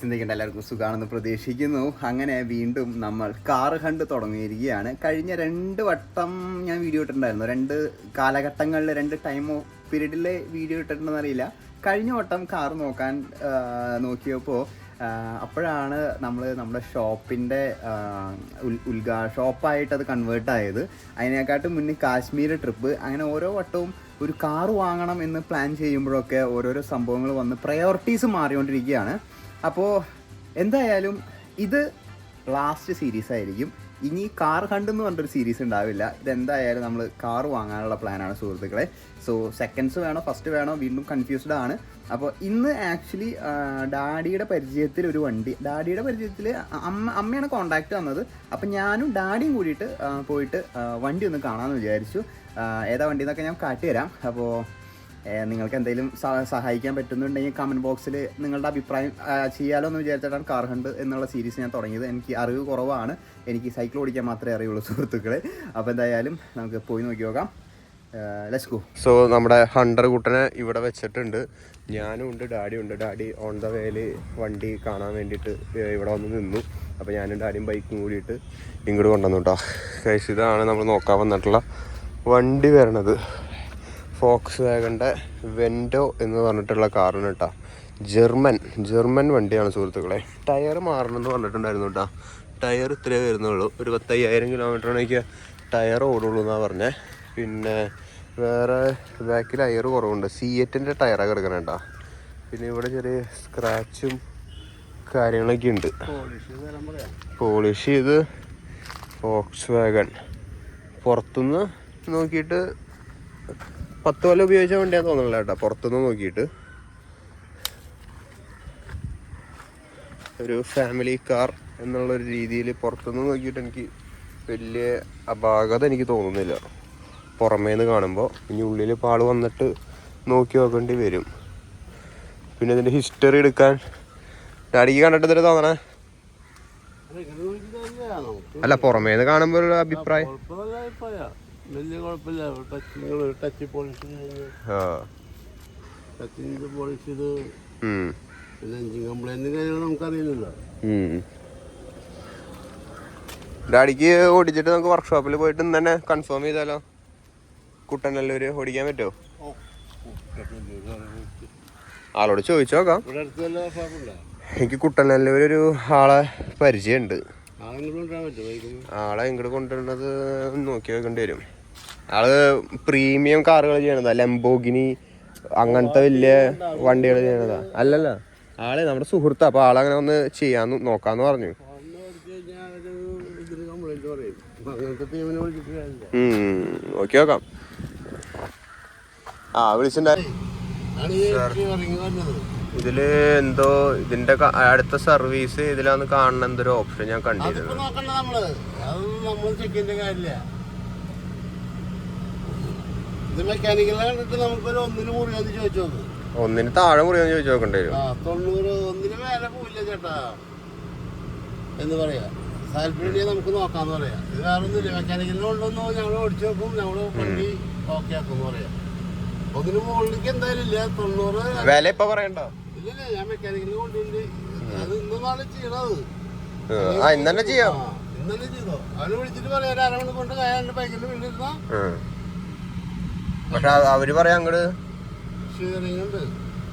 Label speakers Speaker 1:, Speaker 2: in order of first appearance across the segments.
Speaker 1: ചിന്തിക്കേണ്ട എല്ലാവർക്കും സുഖമാണെന്ന് പ്രതീക്ഷിക്കുന്നു. അങ്ങനെ വീണ്ടും നമ്മൾ കാറ് കണ്ട് തുടങ്ങിയിരിക്കുകയാണ്. കഴിഞ്ഞ 2 വട്ടം ഞാൻ വീഡിയോ ഇട്ടിട്ടുണ്ടായിരുന്നു. 2 കാലഘട്ടങ്ങളിൽ 2 ടൈം പീരീഡിൽ വീഡിയോ ഇട്ടിട്ടുണ്ടെന്ന് അറിയില്ല. കഴിഞ്ഞ വട്ടം കാറ് നോക്കിയപ്പോൾ അപ്പോഴാണ് നമ്മുടെ ഷോപ്പിൻ്റെ ഷോപ്പായിട്ട് അത് കൺവേർട്ട് ആയത്. അതിനെക്കാട്ടും മുന്നേ കാശ്മീർ ട്രിപ്പ്. അങ്ങനെ ഓരോ വട്ടവും ഒരു കാറ് വാങ്ങണം എന്ന് പ്ലാൻ ചെയ്യുമ്പോഴൊക്കെ ഓരോരോ സംഭവങ്ങൾ വന്ന് പ്രയോറിറ്റീസ് മാറിക്കൊണ്ടിരിക്കുകയാണ്. അപ്പോൾ എന്തായാലും ഇത് ലാസ്റ്റ് സീരീസ് ആയിരിക്കും. ഇനി കാർ ഹണ്ടെന്ന് പറഞ്ഞൊരു സീരീസ് ഉണ്ടാവില്ല. ഇതെന്തായാലും നമ്മൾ കാർ വാങ്ങാനുള്ള പ്ലാനാണ് സുഹൃത്തുക്കളെ. സോ സെക്കൻഡ്സ് വേണോ ഫസ്റ്റ് വേണോ വീണ്ടും കൺഫ്യൂസ്ഡ് ആണ്. അപ്പോൾ ഇന്ന് ആക്ച്വലി ഡാഡിയുടെ പരിചയത്തിൽ ഒരു വണ്ടി, ഡാഡിയുടെ പരിചയത്തിൽ അമ്മയാണ് കോണ്ടാക്ട് തന്നത്. അപ്പം ഞാനും ഡാഡിയും കൂടിയിട്ട് പോയിട്ട് വണ്ടി ഒന്ന് കാണാമെന്ന് വിചാരിച്ചു. ഏതാ വണ്ടി എന്നൊക്കെ ഞാൻ കാട്ടിത്തരാം. അപ്പോൾ നിങ്ങൾക്ക് എന്തെങ്കിലും സഹായിക്കാൻ പറ്റുന്നുണ്ടെങ്കിൽ കമൻറ്റ് ബോക്സിൽ നിങ്ങളുടെ അഭിപ്രായം ചെയ്യാലോ എന്ന് വിചാരിച്ചിട്ടാണ് കാർ ഹണ്ട് എന്നുള്ള സീരീസ് ഞാൻ തുടങ്ങിയത്. എനിക്ക് അറിവ് കുറവാണ്, എനിക്ക് സൈക്കിൾ ഓടിക്കാൻ മാത്രമേ അറിയുള്ളൂ സുഹൃത്തുക്കളെ. അപ്പോൾ എന്തായാലും നമുക്ക് പോയി നോക്കി നോക്കാം. Let's go. സോ നമ്മുടെ ഹണ്ടർ കൂട്ടനെ ഇവിടെ വെച്ചിട്ടുണ്ട്. ഞാനും ഉണ്ട്, ഡാഡിയും ഉണ്ട്. ഡാഡി ഓൺ ദ വേയിൽ വണ്ടി കാണാൻ വേണ്ടിയിട്ട് ഇവിടെ വന്ന് നിന്നു. അപ്പോൾ ഞാനും ഡാഡിയും ബൈക്കും കൂടിയിട്ട് ഇങ്ങോട്ട് കൊണ്ടുവന്നു കേട്ടോ. കഴിച്ച് ഇതാണ് നമ്മൾ നോക്കാൻ വന്നിട്ടുള്ള വണ്ടി വരണത്. ഫോക്സ് വാഗൻ്റെ വെൻഡോ എന്ന് പറഞ്ഞിട്ടുള്ള കാറാണ് കേട്ടോ. ജർമ്മൻ വണ്ടിയാണ് സുഹൃത്തുക്കളെ. ടയർ മാറണമെന്ന് പറഞ്ഞിട്ടുണ്ടായിരുന്നു കേട്ടോ. ടയർ ഇത്രയേ വരുന്നുള്ളൂ. ഒരു 10,000 കിലോമീറ്ററിനൊക്കെ ടയർ ഓടുള്ളൂ എന്നാണ് പറഞ്ഞത്. പിന്നെ വേറെ ബാക്കിൽ ടയർ കുറവുണ്ട്. C8-ൻ്റെ ടയറൊക്കെ എടുക്കണം കേട്ടോ. പിന്നെ ഇവിടെ ചെറിയ സ്ക്രാച്ചും കാര്യങ്ങളൊക്കെ ഉണ്ട്. പോളിഷ് ചെയ്ത് ഫോക്സ് വാഗൺ പുറത്തുനിന്ന് നോക്കിയിട്ട് 10 കൊല്ലം ഉപയോഗിച്ച വണ്ടിയാന്ന് തോന്നുന്നില്ല കേട്ടോ. പുറത്തുനിന്ന് നോക്കിയിട്ട് ഒരു ഫാമിലി കാർ എന്നുള്ളൊരു രീതിയിൽ പുറത്തുനിന്ന് നോക്കിയിട്ട് എനിക്ക് വലിയ അപാകത എനിക്ക് തോന്നുന്നില്ല പുറമേന്ന് കാണുമ്പോൾ. ഇനി ഉള്ളിൽ പാള് വന്നിട്ട് നോക്കി നോക്കേണ്ടി വരും. പിന്നെ ഇതിൻ്റെ ഹിസ്റ്ററി എടുക്കാൻ ഡാഡിക്ക് കണ്ടിട്ട് ഇതിൽ തോന്നണേ അല്ല, പുറമേന്ന് കാണുമ്പോൾ ഒരു അഭിപ്രായം
Speaker 2: വലിയ കുഴപ്പമില്ല. ടച്ച് പോളിഷ് ചെയ്ത് പിന്നെ എഞ്ചിൻ കംപ്ലൈന്റ് കാര്യങ്ങൾ നമുക്കറിയില്ലല്ലോ.
Speaker 1: ഡാഡിക്ക് ഓടിച്ചിട്ട് നമുക്ക് വർക്ക്ഷോപ്പിൽ പോയിട്ട് ഇന്ന് തന്നെ കൺഫേം ചെയ്താലോ? കുട്ടനല്ലൂര് ഓടിക്കാൻ പറ്റുമോ? ആളോട് ചോദിച്ചു നോക്കാം. എനിക്ക് കുട്ടനല്ലൂർ ഒരു ആളെ പരിചയമുണ്ട്. ആളെ ഇങ്ങോട്ട് കൊണ്ടുവരുന്നത് നോക്കി വെക്കേണ്ടി വരും. ആള് പ്രീമിയം കാറുകൾ ചെയ്യണതാ, ലംബോഗിനി അങ്ങനത്തെ വലിയ വണ്ടികൾ ചെയ്യണതാ. അല്ലല്ല, ആളെ നമ്മുടെ സുഹൃത്താ. അപ്പൊ ആളങ്ങനെ ഒന്ന് ചെയ്യാന്ന് നോക്കാന്ന് പറഞ്ഞു. നോക്കി നോക്കാം. വിളിച്ചിട്ടുണ്ടായി. ഇതില് എന്തോ ഇതിന്റെ അടുത്ത സർവീസ് ഇതിലാന്ന് കാണുന്ന എന്തൊരു ഓപ്ഷൻ ഞാൻ കണ്ടിരുന്നു. ഒന്നിന് താഴെ മുറിയാന്ന് ചോദിച്ചു നോക്കണ്ടേ വരും.
Speaker 2: 90 ഒന്നിന് മേലെ പോവില്ല ചേട്ടാ എന്ന് പറയാ. താല്പര്യം നമുക്ക് നോക്കാന്ന് പറയാം. ഇത് വേറെ ഒന്നുമില്ല. മെക്കാനിക്കലിന് കൊണ്ടൊന്നോ ഞങ്ങൾ ഓടിച്ചു നോക്കും, ഞങ്ങള് വണ്ടി ഓക്കെ ആക്കും പറയാം. ഒന്നിന് മുകളിലേക്ക് എന്തായാലും ഇല്ല. 90
Speaker 1: വില ഇപ്പൊ പറയണ്ടോ?
Speaker 2: ഇല്ലല്ലേ, ഞാൻ മെക്കാനിക്കലിന് കൊണ്ടുണ്ട്. അത് ഇന്ന് നാളെ ചെയ്യണത്.
Speaker 1: ഇന്നെ ചെയ്യാം.
Speaker 2: ഇന്നലെ ചെയ്തോ? അവനെ വിളിച്ചിട്ട് പറയാം. 1 അരമണിക്കൂർ കൊണ്ട് കയ്യാണ്ട് ബൈക്കിൽ വീണ്ടിരുന്ന.
Speaker 1: പക്ഷെ അവര് പറയാം അങ്ങോട്ട്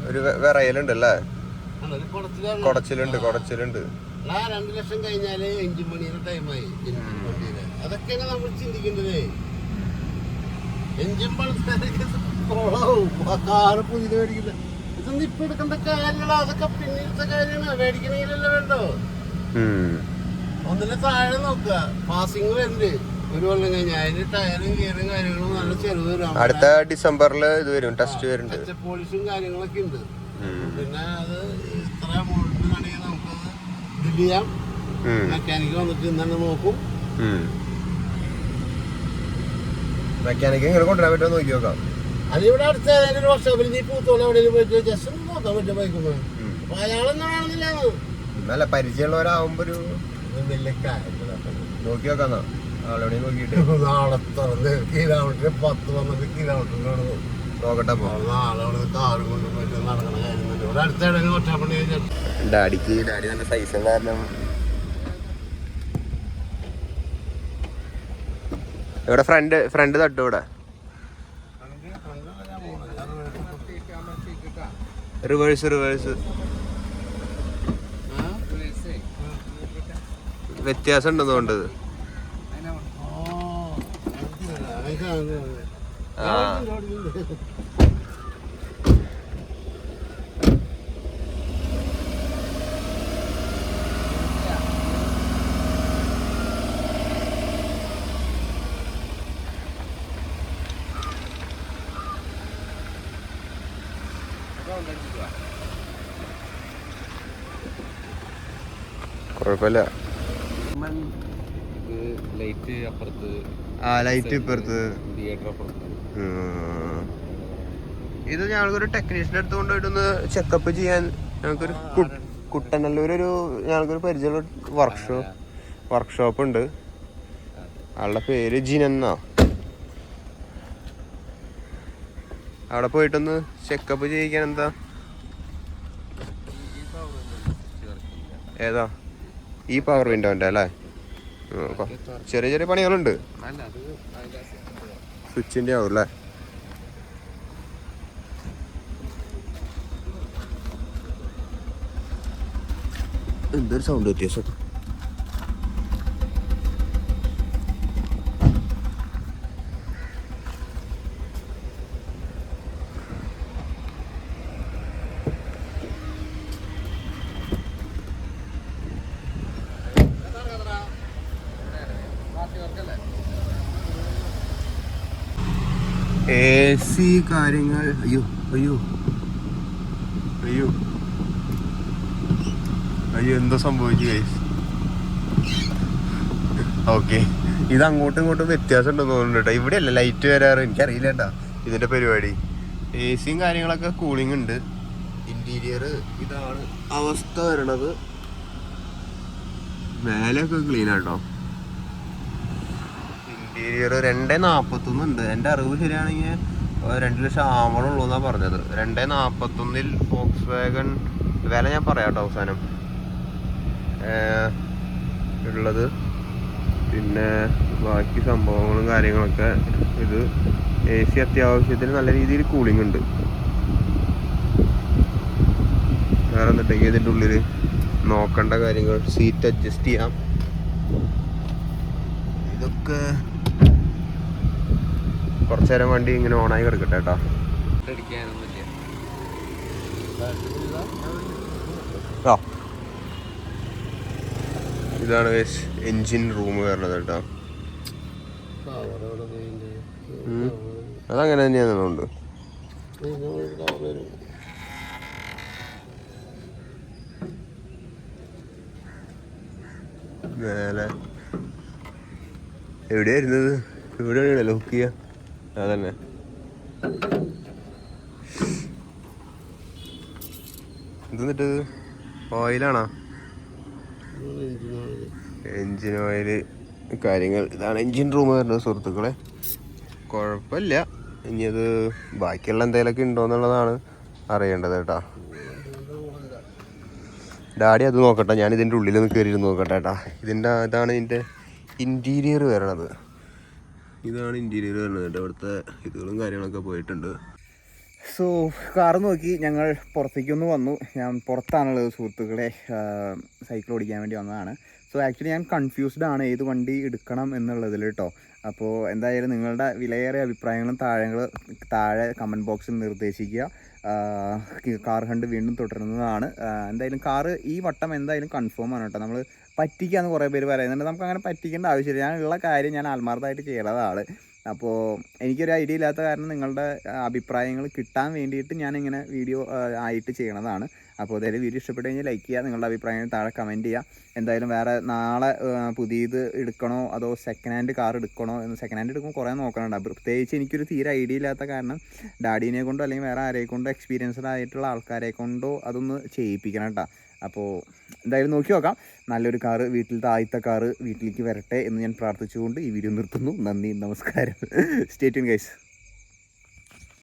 Speaker 1: ഒരു വിറയലുണ്ടല്ലേ, കുടച്ചിലുണ്ട്.
Speaker 2: 2 ലക്ഷം കഴിഞ്ഞാല് എഞ്ചിൻ പണിയുടെ ടൈമായി. അതൊക്കെയാണ് നമ്മൾ ചിന്തിക്കേണ്ടത്. എഞ്ചിൻ പണിക്കാരൊക്കെ കാറ് പുതിയത് മേടിക്കില്ല. ഇതൊന്നും ഇപ്പൊ എടുക്കേണ്ട കാര്യങ്ങളോ, അതൊക്കെ പിന്നീടത്തെ കാര്യമാണ്. മേടിക്കണമെങ്കിലല്ലേ വേണ്ടോ? ഒന്നിനെ താഴെ നോക്കുക. പാസിങ് വരുന്നുണ്ട് 1 കൊല്ലം കഴിഞ്ഞാൽ. അതിന് ടയറും ഗിയറും കാര്യങ്ങളും നല്ല ചെലവ് വരും.
Speaker 1: അടുത്ത ഡിസംബറിൽ ഇത് വരും, ടെസ്റ്റ് വരുന്നുണ്ട്.
Speaker 2: ടച്ച് പോളിഷും കാര്യങ്ങളൊക്കെ ഉണ്ട്. പിന്നെ അത് ഇത്ര എമൗണ്ട് ആണെങ്കിൽ നമുക്കത് ബില്ല് ചെയ്യാം. മെക്കാനിക്ക് വന്നിട്ട് ഇന്നെ നോക്കും.
Speaker 1: മെക്കാനിക്ക് ഇങ്ങനെ കൊണ്ടുവരാൻ പറ്റുമോ നോക്കി നോക്കാം.
Speaker 2: അതിവിടെ അടുത്ത ഏതെങ്കിലും വർക്ക്ഷോപ്പിൽ നീ പൂത്തോളം എവിടെയും പോയിട്ട് ജസ്റ്റ് ഒന്ന് നോക്കാൻ പറ്റും ബൈക്കുമ്പോൾ. അപ്പൊ അയാളൊന്നും കാണുന്നില്ല.
Speaker 1: നല്ല പരിചയമുള്ളവരാകുമ്പോ ഒരു
Speaker 2: വലിയ കാര്യം
Speaker 1: നോക്കി നോക്കാന്നാ. നാളെ നോക്കിയിട്ട്
Speaker 2: നാളെ തുറന്ന് കിലോമീറ്റർ 10 12 കിലോമീറ്ററിനാണ്.
Speaker 1: നോക്കട്ടെ പോ.
Speaker 2: നാളെ കാറും കൊണ്ട് പോയിട്ട് നടക്കണ കാര്യം ഇവിടെ അടുത്ത ഒറ്റപ്പണി
Speaker 1: ഡാഡി നല്ല സൈസ് കാരണം ഇവിടെ ഫ്രണ്ട് തട്ടു ഇവിടെ റിവേഴ്സ് വ്യത്യാസം ഉണ്ടെന്ന് തോണ്ടത്. കുഴപ്പമില്ല.
Speaker 3: ലൈറ്റ് അപ്പുറത്ത്,
Speaker 1: ലൈറ്റ് ഇപ്പുറത്ത്,
Speaker 3: തിയേറ്റർ അപ്പുറത്ത്.
Speaker 1: ഇത് ഞങ്ങൾക്കൊരു ടെക്നീഷ്യൻ്റെ അടുത്ത് കൊണ്ടുപോയിട്ടൊന്ന് ചെക്കപ്പ് ചെയ്യാൻ ഞങ്ങൾക്കൊരു കുട്ടനല്ലൂരൊരു ഞങ്ങൾക്കൊരു പരിചയമുള്ള വർക്ക്ഷോപ്പ് ഉണ്ട്. ആളുടെ പേര് ജിനെന്നാ. അവിടെ പോയിട്ടൊന്ന് ചെക്കപ്പ് ചെയ്യിക്കാൻ. എന്താ ഏതാ ഈ പവർ വിൻഡോൻ്റെ അല്ലേ? ചെറിയ ചെറിയ പണികളുണ്ട്. സ്വിച്ചിൻ്റെ ആവും അല്ലേ? എന്തൊരു സൗണ്ട് വ്യത്യാസം. AC കാര്യങ്ങൾ. അയ്യോ എന്തോ സംഭവിച്ചു ഗൈസ്. ഓക്കെ, ഇത് അങ്ങോട്ടും ഇങ്ങോട്ടും വ്യത്യാസം ഉണ്ടെന്ന് തോന്നുന്നു കേട്ടോ. ഇവിടെ അല്ല ലൈറ്റ് വരാറ്, എനിക്കറിയില്ല കേട്ടോ ഇതിന്റെ പരിപാടി. AC കാര്യങ്ങളൊക്കെ കൂളിംഗ് ഉണ്ട്. ഇന്റീരിയർ ഇതാണ് അവസ്ഥ വരണത്. മേലൊക്കെ ക്ലീൻ ആട്ടോ. ഇന്റീരിയർ 2.41 ഉണ്ട്. എൻ്റെ അറിവ് ശരിയാണെങ്കിൽ 2 ലക്ഷം ആവണുള്ളൂ എന്നാണ് പറഞ്ഞത്. 2.41 ഫോക്സ് വാഗൺ വില ഞാൻ പറയാം കേട്ടോ അവസാനം ഉള്ളത്. പിന്നെ ബാക്കി സംഭവങ്ങളും കാര്യങ്ങളൊക്കെ ഇത് AC അത്യാവശ്യത്തിന് നല്ല രീതിയിൽ കൂളിംഗ് ഉണ്ട്. വേറെ എന്നിട്ടെങ്കിൽ ഇതിൻ്റെ ഉള്ളിൽ നോക്കേണ്ട കാര്യങ്ങൾ, സീറ്റ് അഡ്ജസ്റ്റ് ചെയ്യാം. ഇതൊക്കെ കുറച്ചു നേരം വണ്ടി ഇങ്ങനെ ഓണായി കിടക്കട്ടെ കേട്ടോ. ഇതാണ് എൻജിൻ റൂം വരുന്നത് കേട്ടോ. അതങ്ങനെ തന്നെയാണെന്നുണ്ട്. മേലെ എവിടെയായിരുന്നത്? ഇവിടെയാണല്ലോ ഹുക്ക് ചെയ്യുക. അതന്നെ. എന്നിട്ട് ഓയിലാണോ? എൻജിൻ ഓയില് കാര്യങ്ങൾ. ഇതാണ് എൻജിൻ റൂം വരുന്നത് സുഹൃത്തുക്കളെ. കുഴപ്പമില്ല. ഇനി അത് ബാക്കിയുള്ള എന്തെങ്കിലുമൊക്കെ ഉണ്ടോ എന്നുള്ളതാണ് അറിയേണ്ടത് കേട്ടോ. ഡാഡി അത് നോക്കട്ടെ, ഞാൻ ഇതിൻ്റെ ഉള്ളിലൊന്ന് കയറിയിരുന്ന് നോക്കട്ടെ കേട്ടോ. ഇതാണ് ഇതിൻ്റെ ഇൻറ്റീരിയർ വരണത്. ഇതാണ് ഇൻറ്റീരിയർ വരുന്നത് കേട്ടോ. ഇവിടുത്തെ ഇതുകളും കാര്യങ്ങളൊക്കെ പോയിട്ടുണ്ട്. സോ കാറ് നോക്കി ഞങ്ങൾ പുറത്തേക്കൊന്ന് വന്നു. ഞാൻ പുറത്താണുള്ളത് സുഹൃത്തുക്കളെ. സൈക്കിൾ ഓടിക്കാൻ വേണ്ടി വന്നതാണ്. സോ ആക്ച്വലി ഞാൻ കൺഫ്യൂസ്ഡ് ആണ് ഏത് വണ്ടി എടുക്കണം എന്നുള്ളതിൽ കേട്ടോ. അപ്പോൾ എന്തായാലും നിങ്ങളുടെ വിലയേറിയ അഭിപ്രായങ്ങളും താഴെ കമൻറ്റ് ബോക്സിൽ നിർദ്ദേശിക്കുക. കാർ ഹണ്ട് വീണ്ടും തുടരുന്നതാണ്. എന്തായാലും കാറ് ഈ വട്ടം എന്തായാലും കൺഫേം ആണ് കേട്ടോ. നമ്മൾ പറ്റിക്കാന്ന് കുറേ പേര് പറയുന്നുണ്ട്. നമുക്ക് അങ്ങനെ പറ്റിക്കേണ്ട ആവശ്യമില്ല. ഞാനുള്ള കാര്യം ഞാൻ ആത്മാർത്ഥമായിട്ട് ചെയ്യണതാണ്. അപ്പോൾ എനിക്കൊരു ഐഡിയ ഇല്ലാത്ത കാരണം നിങ്ങളുടെ അഭിപ്രായങ്ങൾ കിട്ടാൻ വേണ്ടിയിട്ട് ഞാനിങ്ങനെ വീഡിയോ ആയിട്ട് ചെയ്യണതാണ്. അപ്പോൾ അതായത് വീഡിയോ ഇഷ്ടപ്പെട്ട് കഴിഞ്ഞാൽ ലൈക്ക് ചെയ്യുക, നിങ്ങളുടെ അഭിപ്രായങ്ങൾ താഴെ കമൻറ്റ് ചെയ്യുക. എന്തായാലും വേറെ നാളെ പുതിയത് എടുക്കണോ അതോ സെക്കൻഡ് ഹാൻഡ് കാർ എടുക്കണോ എന്ന്, സെക്കൻഡ് ഹാൻഡ് എടുക്കുമ്പോൾ കുറേ നോക്കണുണ്ട്. പ്രത്യേകിച്ച് എനിക്കൊരു തീരെ ഐഡിയ ഇല്ലാത്ത കാരണം ഡാഡീനെ കൊണ്ടോ അല്ലെങ്കിൽ വേറെ ആരെ കൊണ്ടോ എക്സ്പീരിയൻസ്ഡ് ആയിട്ടുള്ള ആൾക്കാരെ കൊണ്ടോ അതൊന്ന് ചെയ്യിപ്പിക്കണം കേട്ടോ. അപ്പോൾ എന്തായാലും നോക്കി നോക്കാം. നല്ലൊരു കാറ്, വീട്ടിലത്തെ ആദ്യത്തെ കാറ് വീട്ടിലേക്ക് വരട്ടെ എന്ന് ഞാൻ പ്രാർത്ഥിച്ചുകൊണ്ട് ഈ വീഡിയോ നിർത്തുന്നു. നന്ദി, നമസ്കാരം. Stay tune guys.